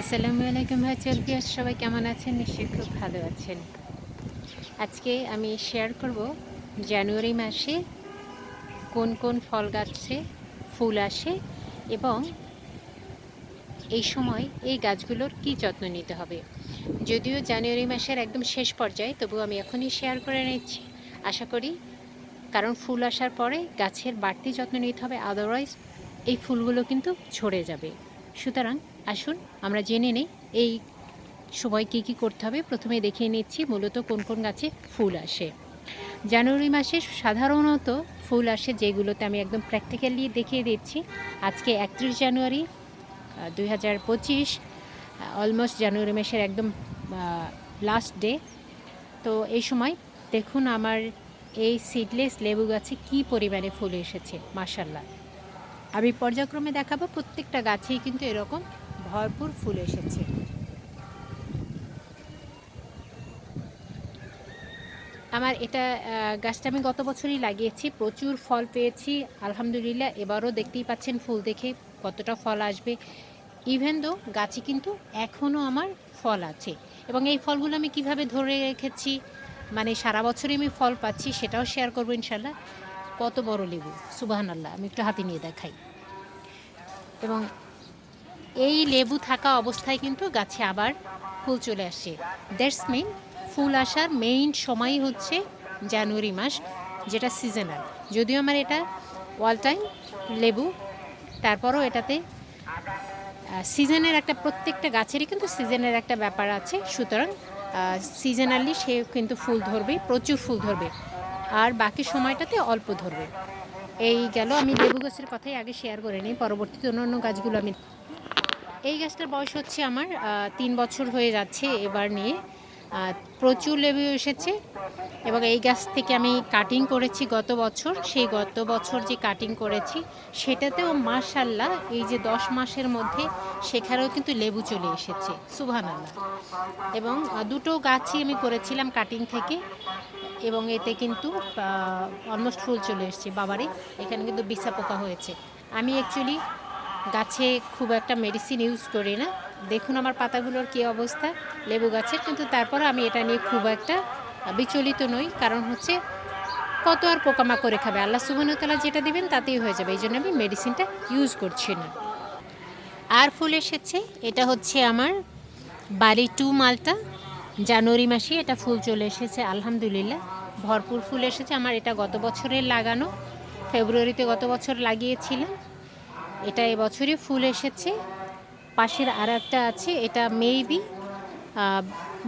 আসসালামু আলাইকুম virtual viewers, সবাই কেমন আছেন? নিশ্চয়ই খুব ভালো আছেন। আজকে আমি শেয়ার করব জানুয়ারি মাসে কোন কোন ফল গাছে ফুল আসে এবং এই সময় এই গাছগুলোর কী যত্ন নিতে হবে। যদিও জানুয়ারি মাসের একদম শেষ পর্যায়ে, তবু আমি এখনই শেয়ার করে নিচ্ছি। আশা করি, কারণ ফুল আসার পরে গাছের বাড়তি যত্ন নিতে হবে, আদারওয়াইজ এই ফুলগুলো কিন্তু ঝরে যাবে। সুতরাং আসুন আমরা জেনে নিই এই সময় কী কী করতে হবে। প্রথমে দেখিয়ে নিচ্ছি মূলত কোন কোন গাছে ফুল আসে। জানুয়ারি মাসে সাধারণত ফুল আসে যেগুলোতে আমি একদম প্র্যাকটিক্যালি দেখিয়ে দিচ্ছি। আজকে 31 জানুয়ারি 2025, অলমোস্ট জানুয়ারি মাসের একদম লাস্ট ডে। তো এই সময় দেখুন আমার এই সিডলেস লেবু গাছে কী পরিমাণে ফুল এসেছে, মাশাআল্লাহ। আমি পর্যায়ক্রমে দেখাবো, প্রত্যেকটা গাছেই কিন্তু এরকম ভরপুর ফুল এসেছে। আমার এটা গাছটা আমি গত বছরই লাগিয়েছি, প্রচুর ফল পেয়েছি আলহামদুলিল্লাহ। এবারও দেখতেই পাচ্ছেন ফুল দেখে কতটা ফল আসবে। ইভেন দো গাছে কিন্তু এখনও আমার ফল আছে, এবং এই ফলগুলো আমি কিভাবে ধরে রেখেছি, মানে সারা বছরই আমি ফল পাচ্ছি, সেটাও শেয়ার করবো ইনশাল্লাহ। কত বড় লেবু, সুবহানাল্লাহ! আমি একটু হাতে নিয়ে দেখাই। এবং এই লেবু থাকা অবস্থায় কিন্তু গাছে আবার ফুল চলে আসে। দ্যাটস মিন ফুল আসার মেইন সময়ই হচ্ছে জানুয়ারি মাস, যেটা সিজনাল। যদিও আমার এটা অল টাইম লেবু, তারপরও এটাতে সিজনের একটা, প্রত্যেকটা গাছেরই কিন্তু সিজনের একটা ব্যাপার আছে। সুতরাং সিজনালি সে কিন্তু ফুল ধরবে, প্রচুর ফুল ধরবে, আর বাকি সময়টাতে অল্প ধরবে। এই গেল, আমি লেবু গাছের কথাই আগে শেয়ার করে নিই, পরবর্তীতে অন্যান্য গাছগুলো আমি। এই গাছটার বয়স হচ্ছে আমার 3 বছর হয়ে যাচ্ছে এবার নিয়ে। প্রচুর লেবু এসেছে, এবং এই গাছ থেকে আমি কাটিং করেছি গত বছর। সেই গত বছর যে কাটিং করেছি সেটাতেও মাশাআল্লাহ এই যে 10 মাসের মধ্যে সেখানেও কিন্তু লেবু চলে এসেছে, সুবহানাল্লাহ। এবং দুটো গাছই আমি করেছিলাম কাটিং থেকে, এবং এতে কিন্তু অলমোস্ট ফুল চলে এসেছে। বাবারে, এখানে কিন্তু বিছা পোকা হয়েছে। আমি অ্যাকচুয়ালি গাছে খুব একটা মেডিসিন ইউজ করি না। দেখুন আমার পাতাগুলোর কী অবস্থা লেবু গাছের, কিন্তু তারপরও আমি এটা নিয়ে খুব একটা বিচলিত নই। কারণ হচ্ছে কত আর পোকামাকড়ে খাবে, আল্লাহ সুবহানাহু ওয়া তাআলা যেটা দিবেন তাতেই হয়ে যাবে। এই জন্য আমি মেডিসিনটা ইউজ করছি না। আর ফুল এসেছে, এটা হচ্ছে আমার বাড়ি 2 মালটা। জানুয়ারি মাসে এটা ফুল চলে এসেছে আলহামদুলিল্লাহ, ভরপুর ফুল এসেছে। আমার এটা গত বছরের লাগানো, ফেব্রুয়ারিতে গত বছর লাগিয়েছিলাম। এটা এবছরই ফুল এসেছে। পাশের আর একটা আছে, এটা মেবি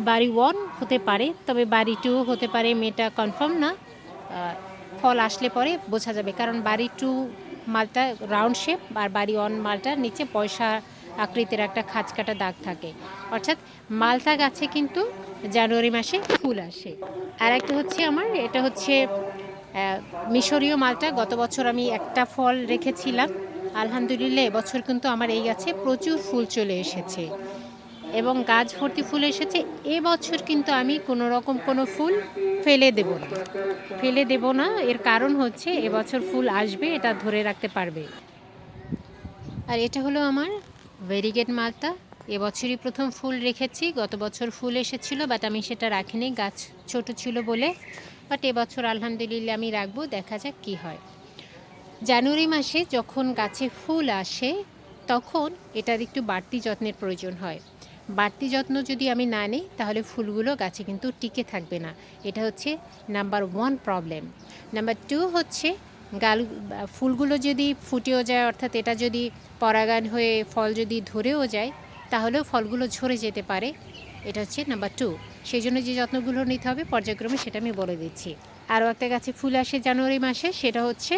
বাড়ি 1 হতে পারে, তবে বাড়ি 2 হতে পারে, মেয়েটা কনফার্ম না। ফল আসলে পরে বোঝা যাবে, কারণ বাড়ি 2 মালটা রাউন্ড শেপ, আর বাড়ি 1 মালটার নিচে পয়সা আকৃতির একটা খাঁজকাটা দাগ থাকে। অর্থাৎ মালটা গাছে কিন্তু জানুয়ারি মাসে ফুল আসে। আর একটা হচ্ছে আমার, এটা হচ্ছে মিশরীয় মালটা। গত বছর আমি একটা ফল রেখেছিলাম, আলহামদুলিল্লাহ এবছর কিন্তু আমার এই গাছে প্রচুর ফুল চলে এসেছে এবং গাছ ভর্তি ফুল এসেছে। এবছর কিন্তু আমি কোনো রকম কোনো ফুল ফেলে দেব না, ফেলে দেব না। এর কারণ হচ্ছে এবছর ফুল আসবে, এটা ধরে রাখতে পারবে। আর এটা হলো আমার ভেরিগেট মালটা। এবছরই প্রথম ফুল রেখেছি, গত বছর ফুল এসেছিল বাট আমি সেটা রাখিনি, গাছ ছোট ছিল বলে। বাট এবছর আলহামদুলিল্লাহ আমি রাখবো, দেখা যাক কী হয়। জানুয়ারি মাসে যখন গাছে ফুল আসে তখন এটার একটু বাড়তি যত্নের প্রয়োজন হয়। বাড়তি যত্ন যদি আমি না নিই তাহলে ফুলগুলো গাছে কিন্তু টিকে থাকবে না। এটা হচ্ছে নাম্বার 1 প্রবলেম। নাম্বার 2 হচ্ছে ফুলগুলো যদি ফুটেও যায়, অর্থাৎ এটা যদি পরাগায়ন হয়ে ফল যদি ধরেও যায়, তাহলেও ফলগুলো ঝরে যেতে পারে। এটা হচ্ছে নাম্বার 2। সেই জন্য যে যত্নগুলো নিতে হবে পর্যায়ক্রমে সেটা আমি বলে দিচ্ছি। আরও একটা গাছে ফুল আসে জানুয়ারি মাসে, সেটা হচ্ছে,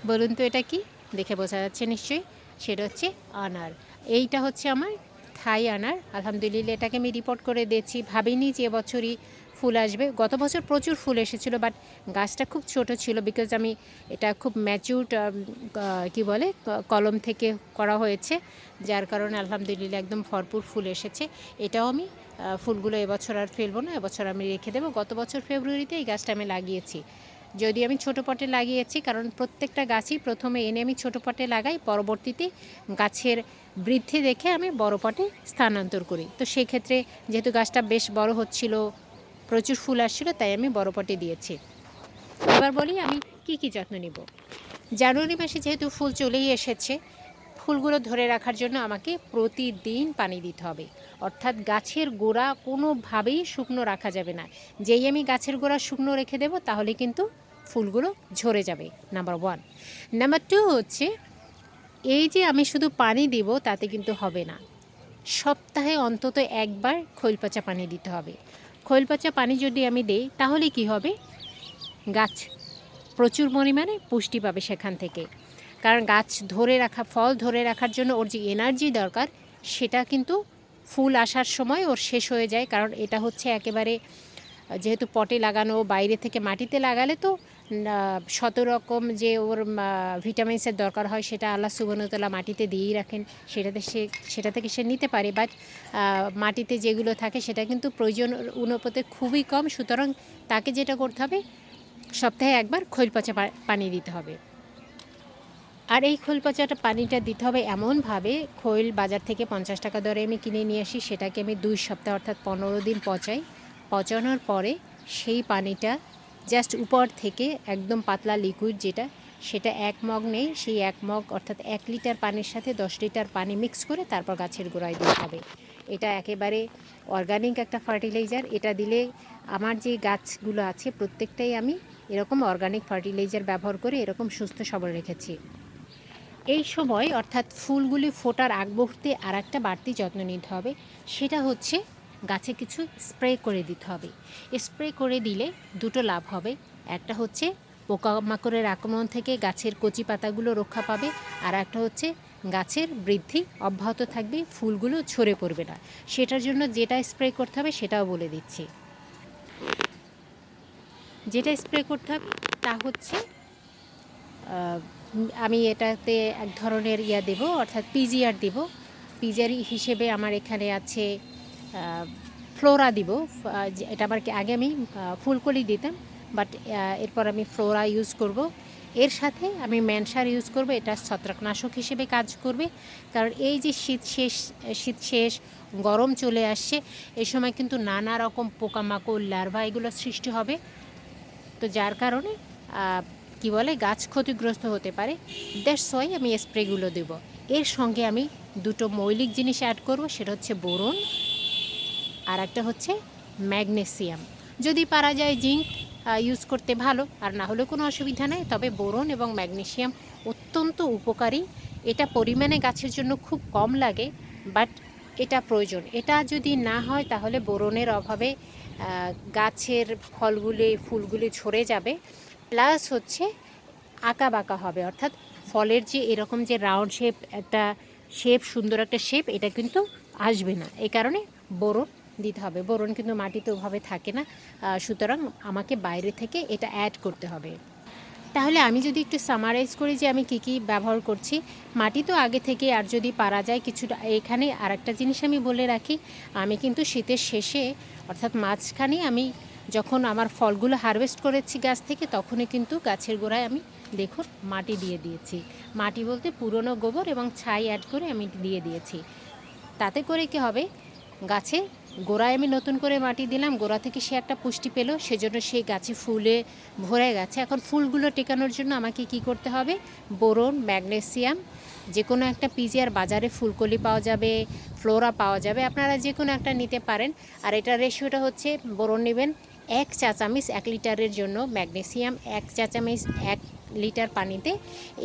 বলুন তো এটা কি? দেখে বোঝা যাচ্ছে নিশ্চয়ই, সেটা হচ্ছে আনার। এইটা হচ্ছে আমার থাই আনার। আলহামদুলিল্লাহ এটাকে আমি রিপোর্ট করে দিয়েছি, ভাবিনি যে এবছরই ফুল আসবে। গত বছর প্রচুর ফুল এসেছিলো, বাট গাছটা খুব ছোট ছিল, বিকজ আমি এটা খুব ম্যাচিউরড কি বলে কলম থেকে করা হয়েছে, যার কারণে আলহামদুলিল্লাহ একদম ভরপুর ফুল এসেছে। এটাও আমি ফুলগুলো এবছর আর ফেলবো না, এবছর আমি রেখে দেবো। গত বছর ফেব্রুয়ারিতে এই গাছটা আমি লাগিয়েছি। যদি আমি ছোটো পটে লাগিয়েছি, কারণ প্রত্যেকটা গাছই প্রথমে এনে আমি ছোটো পটে লাগাই, পরবর্তীতে গাছের বৃদ্ধি দেখে আমি বড় পটে স্থানান্তর করি। তো সেক্ষেত্রে যেহেতু গাছটা বেশ বড় হচ্ছিল, প্রচুর ফুল আসছিল, তাই আমি বড় পটে দিয়েছি। এবার বলি আমি কি কি যত্ন নিব। জানুয়ারি মাসে যেহেতু ফুল চলেই এসেছে, ফুলগুলো ধরে রাখার জন্য আমাকে প্রতিদিন পানি দিতে হবে। অর্থাৎ গাছের গোড়া কোনোভাবেই শুকনো রাখা যাবে না। যেই আমি গাছের গোড়া শুকনো রেখে দেব, তাহলে কিন্তু ফুলগুলো ঝরে যাবে, নাম্বার 1। নাম্বার 2 হচ্ছে, এই যে আমি শুধু পানি দিব তাতে কিন্তু হবে না, সপ্তাহে অন্তত একবার খৈল পচা পানি দিতে হবে। খৈল পচা পানি যদি আমি দিই, তাহলে কি হবে, গাছ প্রচুর পরিমাণে পুষ্টি পাবে সেখান থেকে। কারণ গাছ ধরে রাখা, ফল ধরে রাখার জন্য ওর যে এনার্জি দরকার, সেটা কিন্তু ফুল আসার সময় ওর শেষ হয়ে যায়। কারণ এটা হচ্ছে একেবারে, যেহেতু পটে লাগানো, বাইরে থেকে মাটিতে লাগালে তো 100 রকম যে ওর ভিটামিনসের দরকার হয়, সেটা আল্লাহ সুবহানাহু ওয়া তাআলা মাটিতে দিয়েই রাখেন, সেটা থেকে সে নিতে পারে। বাট মাটিতে যেগুলো থাকে সেটা কিন্তু প্রয়োজন অনুপাতে খুবই কম। সুতরাং তাকে যেটা করতে হবে, সপ্তাহে একবার খৈল পচা পানি দিতে হবে। আর এই খৈল পচাটা পানিটা দিতে হবে এমনভাবে, খৈল বাজার থেকে 50 টাকা দরে আমি কিনে নিয়ে আসি, সেটাকে আমি 2 সপ্তাহ অর্থাৎ 15 দিন পচাই। পচানোর পরে সেই পানিটা জাস্ট উপর থেকে একদম পাতলা লিকুইড যেটা, সেটা 1 মগ নেই, সেই 1 মগ অর্থাৎ 1 লিটার পানির সাথে 10 লিটার পানি মিক্স করে তারপর গাছের গোড়ায় দিতে হবে। এটা একেবারে অর্গানিক একটা ফার্টিলাইজার। এটা দিলে আমার যে গাছগুলো আছে প্রত্যেকটাই আমি এরকম অর্গানিক ফার্টিলাইজার ব্যবহার করে এরকম সুস্থ সবল রেখেছি। এই সময় অর্থাৎ ফুলগুলি ফোটার আগ মুহূর্তে আর একটা বাড়তি যত্ন নিতে হবে, সেটা হচ্ছে গাছে কিছু স্প্রে করে দিতে হবে। স্প্রে করে দিলে দুটো লাভ হবে। একটা হচ্ছে পোকামাকড়ের আক্রমণ থেকে গাছের কচি পাতাগুলো রক্ষা পাবে, আর একটা হচ্ছে গাছের বৃদ্ধি অব্যাহত থাকবে, ফুলগুলো ঝরে পড়বে না। সেটার জন্য যেটা স্প্রে করতে হবে সেটাও বলে দিচ্ছি। যেটা স্প্রে করতে হবে তা হচ্ছে, আমি এটাতে এক ধরনের দেব, অর্থাৎ পিজিআর দেব। পিজিআর হিসেবে আমার এখানে আছে ফ্লোরা দিব। এটা আবার আগে আমি ফুলকলি দিতাম, বাট এরপর আমি ফ্লোরা ইউজ করব। এর সাথে আমি ম্যানসার ইউজ করব, এটা ছত্রাকনাশক হিসেবে কাজ করবে। কারণ এই যে শীত শেষ, গরম চলে আসছে, এই সময় কিন্তু নানা রকম পোকামাকড়, লার্ভা এগুলো সৃষ্টি হবে। তো যার কারণে কি বলে, গাছ ক্ষতিগ্রস্ত হতে পারে। দ্যাটস ওয়াই আমি স্প্রেগুলো দেব। এর সঙ্গে আমি দুটো মৌলিক জিনিস অ্যাড করব, সেটা হচ্ছে বোরন, আর একটা হচ্ছে ম্যাগনেসিয়াম। যদি পারা যায় জিঙ্ক ইউজ করতে ভালো, আর না হলে কোনো অসুবিধা নেই। তবে বোরন এবং ম্যাগনেসিয়াম অত্যন্ত উপকারী। এটা পরিমাণে গাছের জন্য খুব কম লাগে, বাট এটা প্রয়োজন। এটা যদি না হয় তাহলে বোরনের অভাবে গাছের ফুলগুলি ঝরে যাবে, প্লাস হচ্ছে আঁকা বাঁকা হবে। অর্থাৎ ফলের যে এরকম যে রাউন্ড শেপ, একটা শেপ, সুন্দর একটা শেপ, এটা কিন্তু আসবে না। এই কারণে বোরন দিতে হবে। বোরন কিন্তু মাটিতে ওভাবে থাকে না, সুতরাং আমাকে বাইরে থেকে এটা অ্যাড করতে হবে। তাহলে আমি যদি একটু সামারাইজ করি যে আমি কি কি ব্যবহার করছি। মাটি তো আগে থেকে, আর যদি পারা যায় কিছুটা। এখানে আরেকটা জিনিস আমি বলে রাখি, আমি কিন্তু শীতের শেষে অর্থাৎ মাঝখানে আমি যখন আমার ফলগুলো হারভেস্ট করেছি গাছ থেকে, তখনই কিন্তু গাছের গোড়ায় আমি দেখুন মাটি দিয়ে দিয়েছি। মাটি বলতে পুরনো গোবর এবং ছাই অ্যাড করে আমি দিয়ে দিয়েছি। তাতে করে কি হবে, গাছে গোড়ায় আমি নতুন করে মাটি দিলাম, গোড়া থেকে সে একটা পুষ্টি পেল, সেজন্য সেই গাছে ফুলে ভরে গেছে। এখন ফুলগুলো টেকানোর জন্য আমাকে কি করতে হবে, বোরন, ম্যাগনেসিয়াম, যে কোনো একটা পিজিআর বাজারে ফুলকলি পাওয়া যাবে, ফ্লোরা পাওয়া যাবে, আপনারা যে কোনো একটা নিতে পারেন। আর এটার রেশিওটা হচ্ছে, বোরন নেবেন 1 চা চামচ 1 লিটারের জন্য, ম্যাগনেসিয়াম 1 চা চামচ 1 লিটার পানিতে,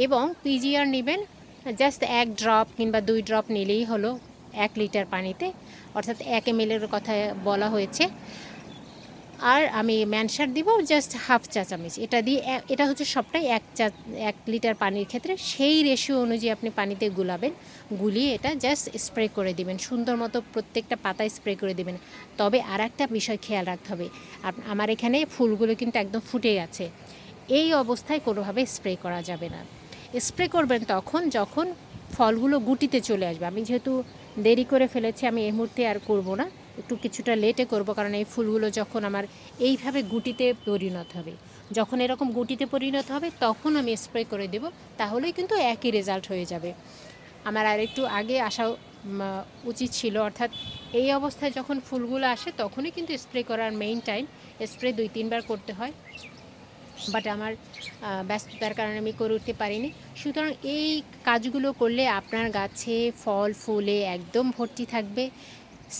এবং পিজিআর নেবেন জাস্ট 1 ড্রপ কিংবা 2 ড্রপ নিলেই হলো 1 লিটার পানিতে, অর্থাৎ 1 ml কথা বলা হয়েছে। আর আমি ম্যানসার দিব জাস্ট 1/2 চা চামচ। এটা হচ্ছে সবটাই 1 লিটার পানির ক্ষেত্রে সেই রেশিও অনুযায়ী আপনি পানিতে গুলাবেন। গুলিয়ে এটা জাস্ট স্প্রে করে দিবেন, সুন্দর মতো প্রত্যেকটা পাতায় স্প্রে করে দিবেন। তবে আর একটা বিষয় খেয়াল রাখতে হবে, আমার এখানে ফুলগুলো কিন্তু একদম ফুটে গেছে, এই অবস্থায় কোনোভাবে স্প্রে করা যাবে না। স্প্রে করবেন তখন যখন ফলগুলো গুটিতে চলে আসবে। আমি যেহেতু দেরি করে ফেলেছি, আমি এই মুহূর্তে আর করব না, একটু কিছুটা লেটে করব, কারণ এই ফুলগুলো যখন আমার এইভাবে গুটিতে পরিণত হবে, যখন এরকম গুটিতে পরিণত হবে তখন আমি স্প্রে করে দেব, তাহলেই কিন্তু একই রেজাল্ট হয়ে যাবে। আমার আর একটু আগে আসা উচিত ছিল, অর্থাৎ এই অবস্থায় যখন ফুলগুলো আসে তখনই কিন্তু স্প্রে করার মেইন টাইম। স্প্রে 2-3 বার করতে হয়, বাট আমার ব্যস্ততার কারণে আমি করে উঠতে পারিনি। সুতরাং এই কাজগুলো করলে আপনার গাছে ফল ফুলে একদম ভর্তি থাকবে।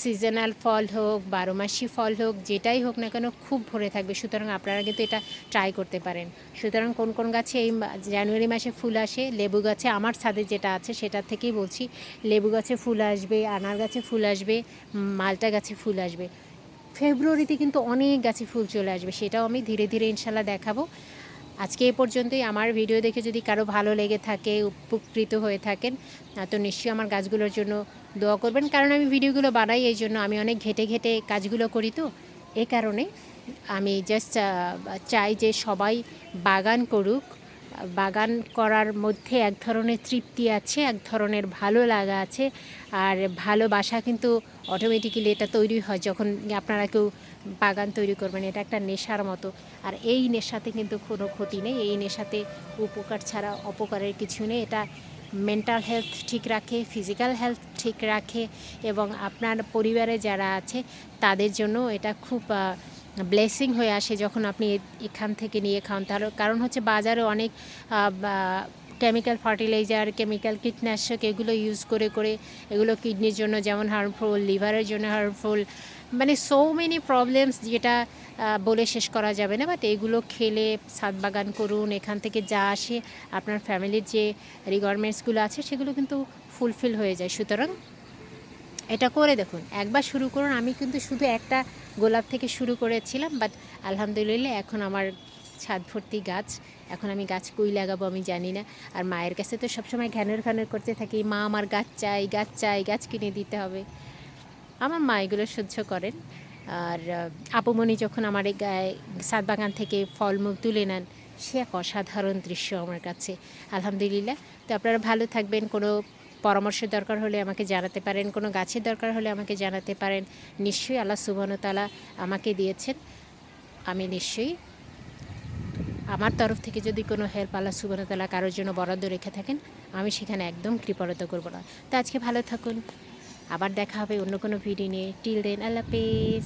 সিজনাল ফল হোক, 12 মাসি ফল হোক, যেটাই হোক না কেন খুব ভরে থাকবে। সুতরাং আপনারা কিন্তু এটা ট্রাই করতে পারেন। সুতরাং কোন কোন গাছে এই জানুয়ারি মাসে ফুল আসে? লেবু গাছে, আমার ছাদে যেটা আছে সেটার থেকেই বলছি। লেবু গাছে ফুল আসবে, আনার গাছে ফুল আসবে, মালটা গাছে ফুল আসবে। ফেব্রুয়ারিতে কিন্তু অনেক গাছে ফুল চলে আসবে, সেটাও আমি ধীরে ধীরে ইনশাল্লাহ দেখাবো। আজকে এ পর্যন্তই। আমার ভিডিও দেখে যদি কারো ভালো লেগে থাকে, উপকৃত হয়ে থাকেন, তো নিশ্চয়ই আমার গাছগুলোর জন্য দোয়া করবেন। কারণ আমি ভিডিওগুলো বানাই এই জন্য, আমি অনেক ঘেটে ঘেটে কাজগুলো করি, তো এ কারণে আমি জাস্ট চাই যে সবাই বাগান করুক। বাগান করার মধ্যে এক ধরনের তৃপ্তি আছে, এক ধরনের ভালো লাগা আছে, আর ভালোবাসা কিন্তু অটোমেটিক্যালি এটা তৈরি হয় যখন আপনারা কেউ বাগান তৈরি করবেন। এটা একটা নেশার মতো, আর এই নেশাতে কিন্তু কোনো ক্ষতি নেই, এই নেশাতে উপকার ছাড়া অপকারের কিছু নেই। এটা মেন্টাল হেলথ ঠিক রাখে, ফিজিক্যাল হেলথ ঠিক রাখে, এবং আপনার পরিবারে যারা আছে তাদের জন্য এটা খুব ব্লেসিং হয়ে আসে যখন আপনি এখান থেকে নিয়ে খান। তার কারণ হচ্ছে বাজারে অনেক কেমিক্যাল ফার্টিলাইজার, কেমিক্যাল কীটনাশক এগুলো ইউজ করে করে এগুলো কিডনির জন্য যেমন হার্মফুল, লিভারের জন্য হার্মফুল, মানে সো মেনি প্রবলেমস, যেটা বলে শেষ করা যাবে না। বাট এগুলো খেলে ছাদ বাগান করুন, এখান থেকে যা আসে আপনার ফ্যামিলির যে রিকোয়ারমেন্টসগুলো আছে সেগুলো কিন্তু ফুলফিল হয়ে যায়। সুতরাং এটা করে দেখুন, একবার শুরু করুন। আমি কিন্তু শুধু একটা গোলাপ থেকে শুরু করেছিলাম, বাট আলহামদুলিল্লাহ এখন আমার ছাদ ভর্তি গাছ। এখন আমি গাছ কই লাগাবো আমি জানি না। আর মায়ের কাছে তো সবসময় ঘ্যানের ঘ্যানের করতে থাকি, মা আমার গাছ চাই, গাছ চাই, গাছ কিনে দিতে হবে। আমার মা এগুলো সহ্য করেন। আর আপুমণি যখন আমার এই ছাদ বাগান থেকে ফলমূল তুলে নেন, সে এক অসাধারণ দৃশ্য আমার কাছে। আলহামদুলিল্লাহ। তো আপনারা ভালো থাকবেন। কোনো পরামর্শের দরকার হলে আমাকে জানাতে পারেন, কোনো গাছের দরকার হলে আমাকে জানাতে পারেন। নিশ্চয়ই আল্লাহ সুবহানাহু ওয়া তাআলা আমাকে দিয়েছেন, আমি নিশ্চয়ই আমার তরফ থেকে যদি কোনো হেল্প আল্লাহ সুবহানাহু ওয়া তাআলা কারোর জন্য বরাদ্দ রেখে থাকেন, আমি সেখানে একদম কৃপণতা করব না। তো আজকে ভালো থাকুন, আবার দেখা হবে অন্য কোনো ভিডিও নিয়ে। টিল দেন, আল্লাহ হাফেজ।